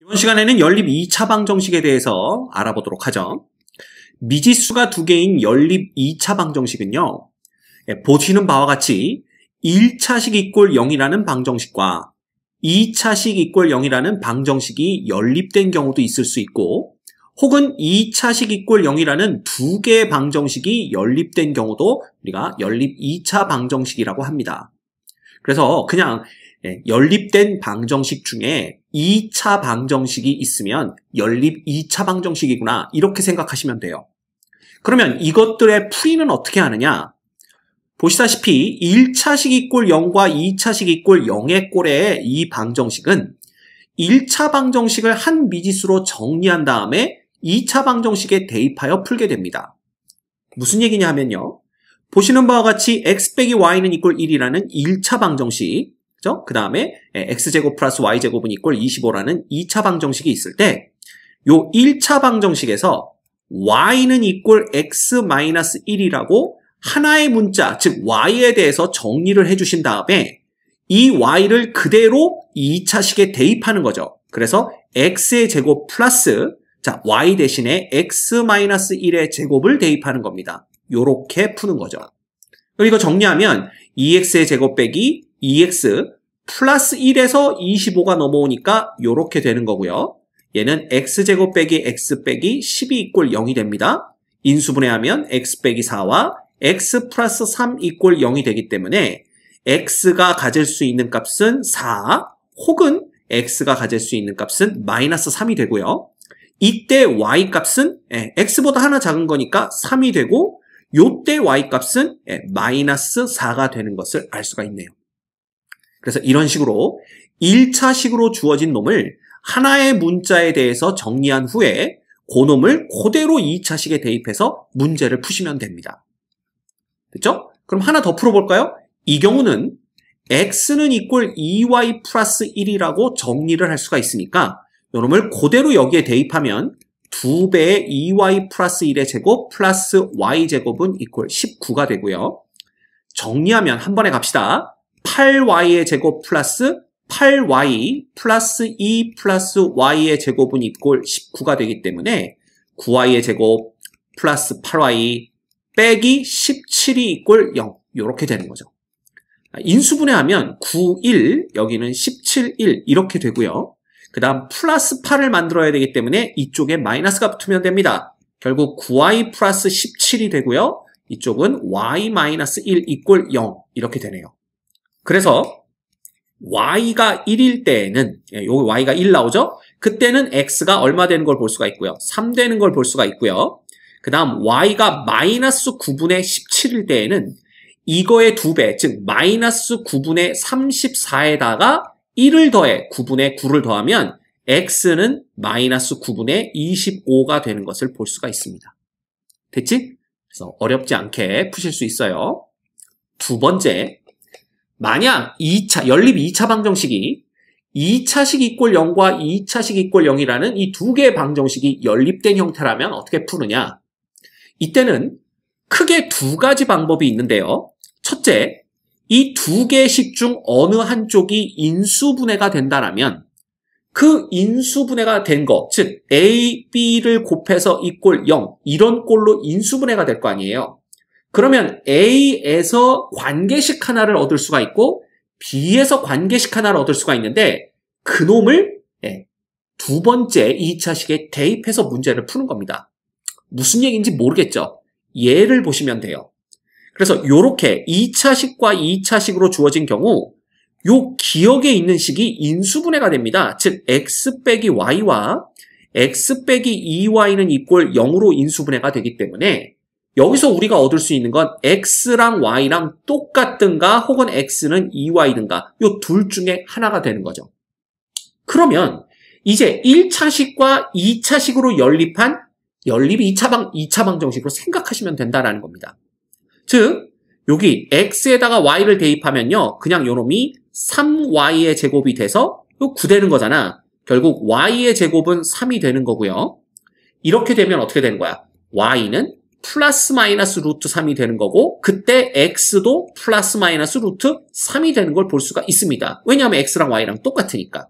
이번 시간에는 연립 2차 방정식에 대해서 알아보도록 하죠. 미지수가 두 개인 연립 2차 방정식은요. 보시는 바와 같이 1차식 이꼴 0이라는 방정식과 2차식 이꼴 0이라는 방정식이 연립된 경우도 있을 수 있고 혹은 2차식 이꼴 0이라는 두 개의 방정식이 연립된 경우도 우리가 연립 2차 방정식이라고 합니다. 그래서 그냥 연립된 방정식 중에 2차 방정식이 있으면 연립 2차 방정식이구나 이렇게 생각하시면 돼요. 그러면 이것들의 풀이는 어떻게 하느냐? 보시다시피 1차식 이꼴 0과 2차식 이꼴 0의 꼴의 이 방정식은 1차 방정식을 한 미지수로 정리한 다음에 2차 방정식에 대입하여 풀게 됩니다. 무슨 얘기냐 하면요. 보시는 바와 같이 x 빼기 y는 이꼴 1이라는 1차 방정식, 그죠? 그 다음에 x제곱 플러스 y제곱은 이꼴 25라는 2차 방정식이 있을 때 요 1차 방정식에서 y는 이꼴 x 마이너스 1이라고 하나의 문자, 즉 y에 대해서 정리를 해주신 다음에 이 y를 그대로 2차식에 대입하는 거죠. 그래서 x의 제곱 플러스 자 y 대신에 x 마이너스 1의 제곱을 대입하는 겁니다. 요렇게 푸는 거죠. 그럼 이거 정리하면 2x의 제곱 빼기 2x 플러스 1에서 25가 넘어오니까 요렇게 되는 거고요. 얘는 x제곱 빼기 x 빼기 10이 이꼴 0이 됩니다. 인수분해하면 x 빼기 4와 x 플러스 3 이꼴 0이 되기 때문에 x가 가질 수 있는 값은 4 혹은 x가 가질 수 있는 값은 마이너스 3이 되고요. 이때 y 값은 x보다 하나 작은 거니까 3이 되고 요때 y 값은 마이너스 4가 되는 것을 알 수가 있네요. 그래서 이런 식으로 1차식으로 주어진 놈을 하나의 문자에 대해서 정리한 후에 그 놈을 그대로 2차식에 대입해서 문제를 푸시면 됩니다. 됐죠? 그럼 하나 더 풀어볼까요? 이 경우는 x는 이꼴 2y 플러스 1이라고 정리를 할 수가 있으니까 요 놈을 그대로 여기에 대입하면 2배의 2y 플러스 1의 제곱 플러스 y제곱은 이꼴 19가 되고요. 정리하면 한 번에 갑시다. 8y의 제곱 플러스 8y 플러스 2 플러스 y의 제곱은 이꼴 19가 되기 때문에 9y의 제곱 플러스 8y 빼기 17이 이꼴 0 이렇게 되는 거죠. 인수분해하면 9, 1 여기는 17, 1 이렇게 되고요. 그 다음 플러스 8을 만들어야 되기 때문에 이쪽에 마이너스가 붙으면 됩니다. 결국 9y 플러스 17이 되고요. 이쪽은 y 마이너스 1 이꼴 0 이렇게 되네요. 그래서 y가 1일 때에는 여기 y가 1 나오죠? 그때는 x가 얼마 되는 걸 볼 수가 있고요. 3 되는 걸 볼 수가 있고요. 그 다음 y가 마이너스 9분의 17일 때에는 이거의 2배, 즉 마이너스 9분의 34에다가 1을 더해 9분의 9를 더하면 x는 마이너스 9분의 25가 되는 것을 볼 수가 있습니다. 됐지? 그래서 어렵지 않게 푸실 수 있어요. 두 번째, 만약 연립 2차 방정식이 2차식 이꼴 0과 2차식 이꼴 0이라는 이 두 개의 방정식이 연립된 형태라면 어떻게 푸느냐? 이때는 크게 두 가지 방법이 있는데요. 첫째, 이 두 개의 식 중 어느 한쪽이 인수분해가 된다라면 그 인수분해가 된 거, 즉 a, b를 곱해서 이꼴 0 이런 꼴로 인수분해가 될 거 아니에요. 그러면 a에서 관계식 하나를 얻을 수가 있고 b에서 관계식 하나를 얻을 수가 있는데 그 놈을 두 번째 2차식에 대입해서 문제를 푸는 겁니다. 무슨 얘기인지 모르겠죠? 예를 보시면 돼요. 그래서 요렇게 2차식과 2차식으로 주어진 경우 요 기억에 있는 식이 인수분해가 됩니다. 즉 x 빼기 y와 x 빼기 2y는 이꼴 0으로 인수분해가 되기 때문에 여기서 우리가 얻을 수 있는 건 x랑 y랑 똑같든가 혹은 x는 2y든가 요 둘 중에 하나가 되는 거죠. 그러면 이제 1차식과 2차식으로 연립한 연립 2차 방정식으로 생각하시면 된다는 겁니다. 즉 여기 x에다가 y를 대입하면요. 그냥 요놈이 3y의 제곱이 돼서 9 되는 거잖아. 결국 y의 제곱은 3이 되는 거고요. 이렇게 되면 어떻게 되는 거야? y는 플러스 마이너스 루트 3이 되는 거고 그때 x도 플러스 마이너스 루트 3이 되는 걸 볼 수가 있습니다. 왜냐하면 x랑 y랑 똑같으니까.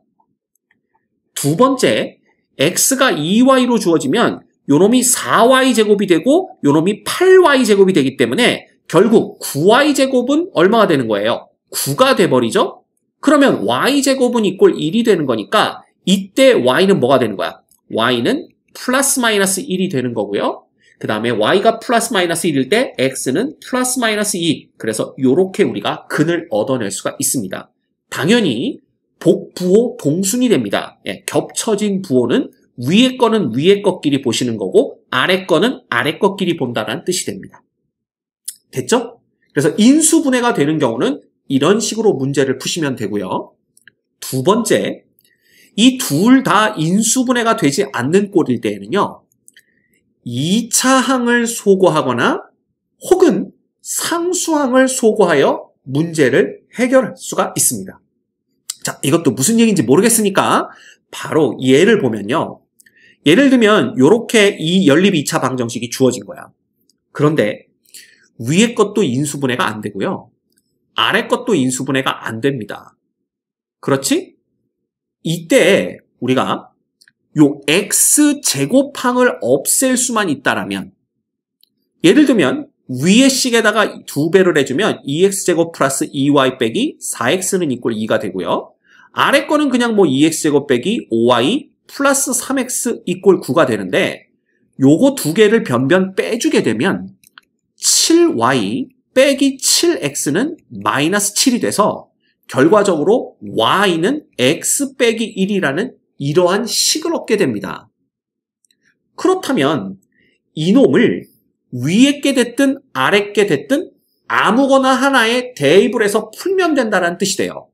두 번째, x가 2y로 주어지면 요놈이 4y 제곱이 되고 요놈이 8y 제곱이 되기 때문에 결국 9y 제곱은 얼마가 되는 거예요? 9가 돼버리죠? 그러면 y 제곱은 이꼴 1이 되는 거니까 이때 y는 뭐가 되는 거야? y는 플러스 마이너스 1이 되는 거고요. 그 다음에 y가 플러스 마이너스 1일 때 x는 플러스 마이너스 2. 그래서 이렇게 우리가 근을 얻어낼 수가 있습니다. 당연히 복부호 동순이 됩니다. 예, 겹쳐진 부호는 위에 거는 위에 것끼리 보시는 거고 아래 거는 아래 것끼리 본다는 뜻이 됩니다. 됐죠? 그래서 인수분해가 되는 경우는 이런 식으로 문제를 푸시면 되고요. 두 번째, 이 둘 다 인수분해가 되지 않는 꼴일 때에는요. 2차 항을 소거하거나 혹은 상수항을 소거하여 문제를 해결할 수가 있습니다. 자, 이것도 무슨 얘기인지 모르겠으니까 바로 예를 보면요. 예를 들면 이렇게 이 연립 2차 방정식이 주어진 거야. 그런데 위에 것도 인수분해가 안 되고요. 아래 것도 인수분해가 안 됩니다. 그렇지? 이때 우리가 요 x제곱항을 없앨 수만 있다라면 예를 들면 위의 식에다가 2배를 해주면 2x제곱 플러스 2y 빼기 4x는 이꼴 2가 되고요. 아래 거는 그냥 뭐 2x제곱 빼기 5y 플러스 3x 이꼴 9가 되는데 요거 두 개를 변변 빼주게 되면 7y 빼기 7x는 마이너스 7이 돼서 결과적으로 y는 x 빼기 1이라는 이러한 식을 얻게 됩니다. 그렇다면 이놈을 위에 게 됐든 아래 게 됐든 아무거나 하나에 대입을 해서 풀면 된다는 뜻이 돼요.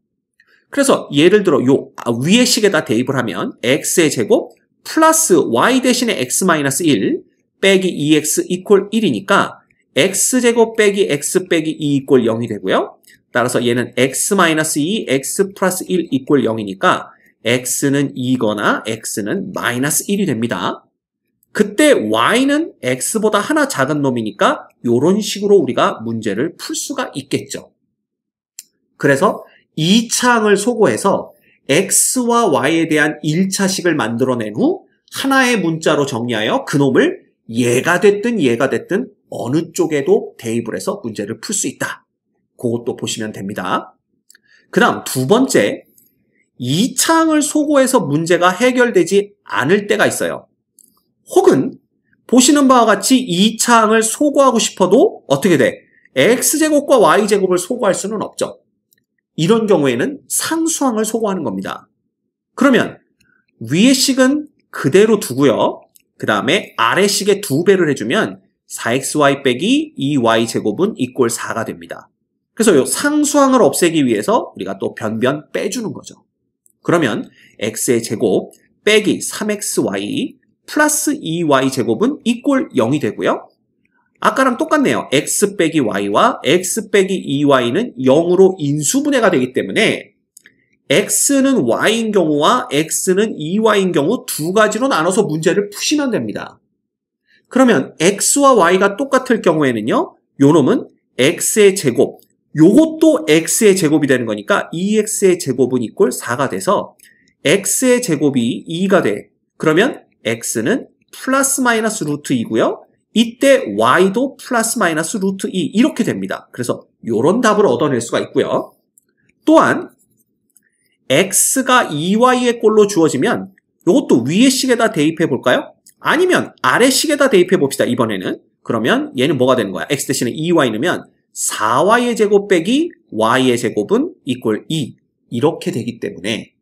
그래서 예를 들어 요 위에 식에다 대입을 하면 x의 제곱 플러스 y 대신에 x 마이너스 1 빼기 2x 이퀄 1이니까 x제곱 빼기 x 빼기 2 이퀄 0이 되고요. 따라서 얘는 x 마이너스 2 x 플러스 1 이퀄 0이니까 x는 2거나 x는 마이너스 1이 됩니다. 그때 y는 x보다 하나 작은 놈이니까 이런 식으로 우리가 문제를 풀 수가 있겠죠. 그래서 2차항을 소거해서 x와 y에 대한 1차식을 만들어낸 후 하나의 문자로 정리하여 그놈을 얘가 됐든 얘가 됐든 어느 쪽에도 대입을 해서 문제를 풀 수 있다. 그것도 보시면 됩니다. 그 다음 두 번째, 2차항을 소거해서 문제가 해결되지 않을 때가 있어요. 혹은 보시는 바와 같이 2차항을 소거하고 싶어도 어떻게 돼? x제곱과 y제곱을 소거할 수는 없죠. 이런 경우에는 상수항을 소거하는 겁니다. 그러면 위의 식은 그대로 두고요. 그 다음에 아래 식에 2배를 해주면 4xy 빼기 2y제곱은 이꼴 4가 됩니다. 그래서 이 상수항을 없애기 위해서 우리가 또 변변 빼주는 거죠. 그러면 x의 제곱 빼기 3xy 플러스 2y제곱은 이꼴 0이 되고요. 아까랑 똑같네요. x 빼기 y와 x 빼기 2y는 0으로 인수분해가 되기 때문에 x는 y인 경우와 x는 2y인 경우 두 가지로 나눠서 문제를 푸시면 됩니다. 그러면 x와 y가 똑같을 경우에는요. 요놈은 x의 제곱, 요것도 x의 제곱이 되는 거니까 2x의 제곱은 이꼴 4가 돼서 x의 제곱이 2가 돼. 그러면 x는 플러스 마이너스 루트 2고요. 이때 y도 플러스 마이너스 루트 2 이렇게 됩니다. 그래서 이런 답을 얻어낼 수가 있고요. 또한 x가 2y의 꼴로 주어지면 이것도 위의 식에다 대입해 볼까요? 아니면 아래 식에다 대입해 봅시다. 이번에는. 그러면 얘는 뭐가 되는 거야? x 대신에 2y 넣으면 4y의 제곱 빼기 y의 제곱은 이꼴 2 이렇게 되기 때문에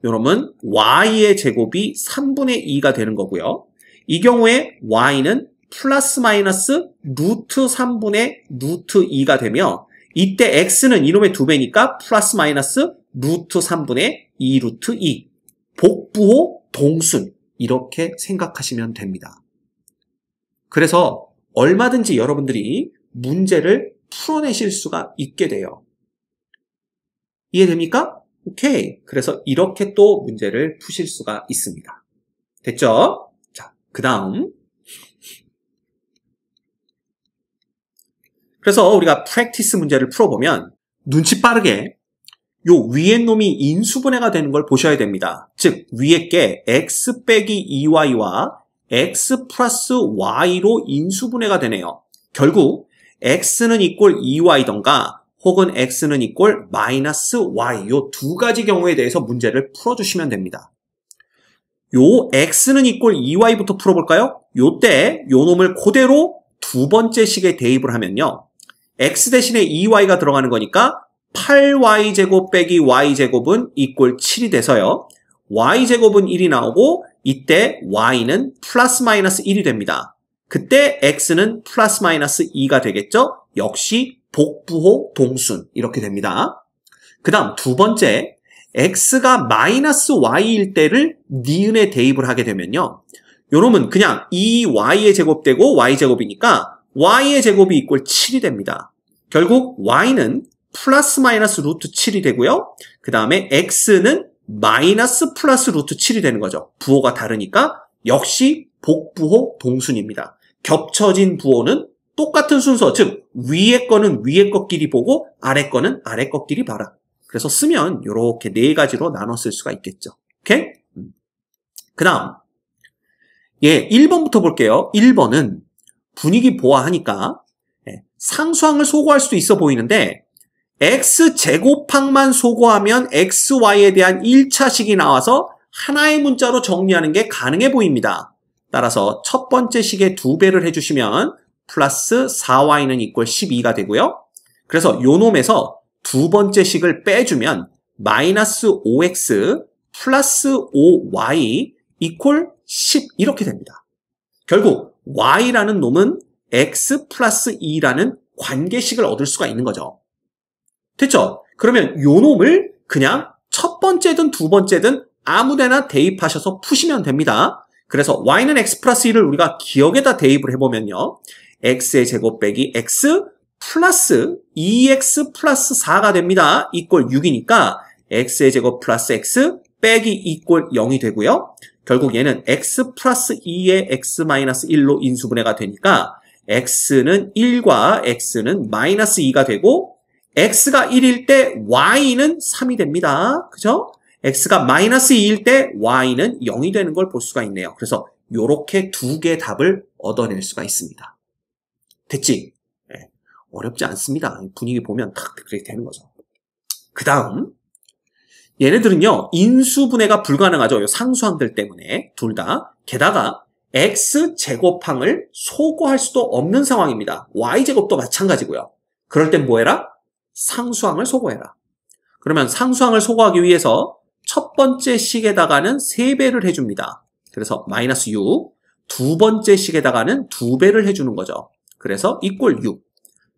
요놈은 y의 제곱이 3분의 2가 되는 거고요. 이 경우에 y는 플러스 마이너스 루트 3분의 루트 2가 되며 이때 x는 이놈의 2배니까 플러스 마이너스 루트 3분의 2 루트 2 복부호 동순 이렇게 생각하시면 됩니다. 그래서 얼마든지 여러분들이 문제를 풀어내실 수가 있게 돼요. 이해됩니까? 오케이. 그래서 이렇게 또 문제를 푸실 수가 있습니다. 됐죠? 자, 그 다음. 그래서 우리가 프랙티스 문제를 풀어보면 눈치 빠르게 요 위에 놈이 인수분해가 되는 걸 보셔야 됩니다. 즉 위에 게 x 빼기 2y와 x 플러스 y로 인수분해가 되네요. 결국 x는 이꼴 2y던가 혹은 x는 이꼴 마이너스 y 요 두 가지 경우에 대해서 문제를 풀어주시면 됩니다. 요 x는 이꼴 2y부터 풀어볼까요? 요때 요 놈을 그대로 두 번째 식에 대입을 하면요. x 대신에 2y가 들어가는 거니까 8y제곱 빼기 y제곱은 이꼴 7이 돼서요. y제곱은 1이 나오고 이때 y는 플러스 마이너스 1이 됩니다. 그때 x는 플러스 마이너스 2가 되겠죠? 역시 복부호 동순 이렇게 됩니다. 그 다음 두 번째 x가 마이너스 y일 때를 니은에 대입을 하게 되면요. 요놈은 그냥 2y의 제곱되고 y제곱이니까 y의 제곱이 이꼴 7이 됩니다. 결국 y는 플러스 마이너스 루트 7이 되고요. 그 다음에 x는 마이너스 플러스 루트 7이 되는 거죠. 부호가 다르니까 역시 복부호 동순입니다. 겹쳐진 부호는 똑같은 순서, 즉 위에 거는 위에 거끼리 보고 아래 거는 아래 거끼리 봐라. 그래서 쓰면 이렇게 네 가지로 나눠 쓸 수가 있겠죠. 오케이? 그 다음 1번부터 볼게요. 1번은 분위기 보아하니까 상수항을 소거할 수도 있어 보이는데 x제곱항만 소거하면 xy에 대한 1차식이 나와서 하나의 문자로 정리하는 게 가능해 보입니다. 따라서 첫 번째 식에 2배를 해주시면 플러스 4y는 이꼴 12가 되고요. 그래서 요 놈에서 두 번째 식을 빼주면 마이너스 5x 플러스 5y 이꼴 10 이렇게 됩니다. 결국 y라는 놈은 x 플러스 2라는 관계식을 얻을 수가 있는 거죠. 됐죠? 그러면 요 놈을 그냥 첫 번째든 두 번째든 아무데나 대입하셔서 푸시면 됩니다. 그래서 y는 x 플러스 1을 우리가 기억에다 대입을 해보면요. x의 제곱 빼기 x 플러스 2x 플러스 4가 됩니다. 이꼴 6이니까 x의 제곱 플러스 x 빼기 이꼴 0이 되고요. 결국 얘는 x 플러스 2의 x 마이너스 1로 인수분해가 되니까 x는 1과 x는 마이너스 2가 되고 x가 1일 때 y는 3이 됩니다. 그죠? x가 마이너스 2일 때 y는 0이 되는 걸 볼 수가 있네요. 그래서 이렇게 두 개의 답을 얻어낼 수가 있습니다. 됐지? 네. 어렵지 않습니다. 분위기 보면 딱 그렇게 되는 거죠. 그 다음 얘네들은요. 인수분해가 불가능하죠. 요 상수항들 때문에 둘 다. 게다가 x제곱항을 소거할 수도 없는 상황입니다. y제곱도 마찬가지고요. 그럴 땐 뭐 해라? 상수항을 소거해라. 그러면 상수항을 소거하기 위해서 첫 번째 식에다가는 3배를 해줍니다. 그래서 마이너스 6. 두 번째 식에다가는 2배를 해주는 거죠. 그래서 이꼴 6.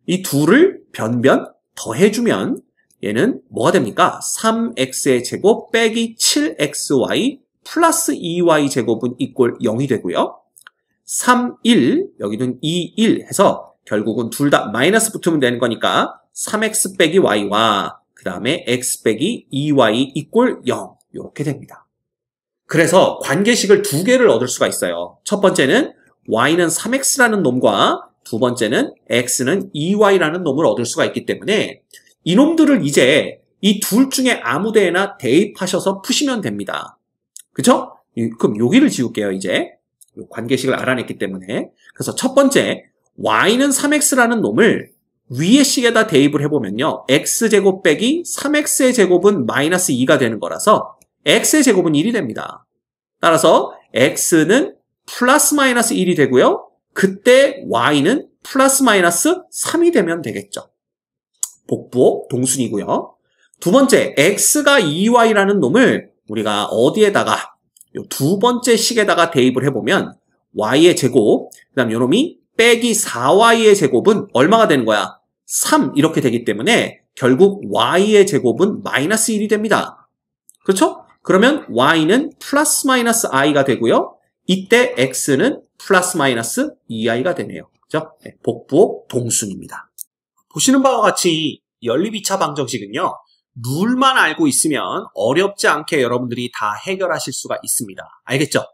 이 둘을 변변 더해주면 얘는 뭐가 됩니까? 3x의 제곱 빼기 7xy 플러스 2y 제곱은 이꼴 0이 되고요. 3, 1, 여기는 2, 1 해서 결국은 둘 다 마이너스 붙으면 되는 거니까 3x 빼기 y와 그 다음에 x 빼기 2y 이꼴 0 이렇게 됩니다. 그래서 관계식을 두 개를 얻을 수가 있어요. 첫 번째는 y는 3x라는 놈과 두 번째는 x는 2y라는 놈을 얻을 수가 있기 때문에 이놈들을 이제 이 둘 중에 아무 데나 대입하셔서 푸시면 됩니다. 그쵸? 그럼 여기를 지울게요, 이제. 관계식을 알아냈기 때문에. 그래서 첫 번째, y는 3x라는 놈을 위의 식에다 대입을 해보면요. x제곱 빼기 3x의 제곱은 마이너스 2가 되는 거라서 x의 제곱은 1이 됩니다. 따라서 x는 플러스 마이너스 1이 되고요. 그때 y는 플러스 마이너스 3이 되면 되겠죠. 복부호 동순이고요. 두 번째, x가 2y라는 놈을 우리가 어디에다가 요 두 번째 식에다가 대입을 해보면 y의 제곱, 그 다음 요놈이 빼기 4y의 제곱은 얼마가 되는 거야? 3 이렇게 되기 때문에 결국 y의 제곱은 마이너스 1이 됩니다. 그렇죠? 그러면 y는 플러스 마이너스 i가 되고요. 이때 x는 플러스 마이너스 2i가 되네요. 그죠? 네, 복부호 동순입니다. 보시는 바와 같이 연립 2차 방정식은요. 룰만 알고 있으면 어렵지 않게 여러분들이 다 해결하실 수가 있습니다. 알겠죠?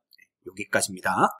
여기까지입니다.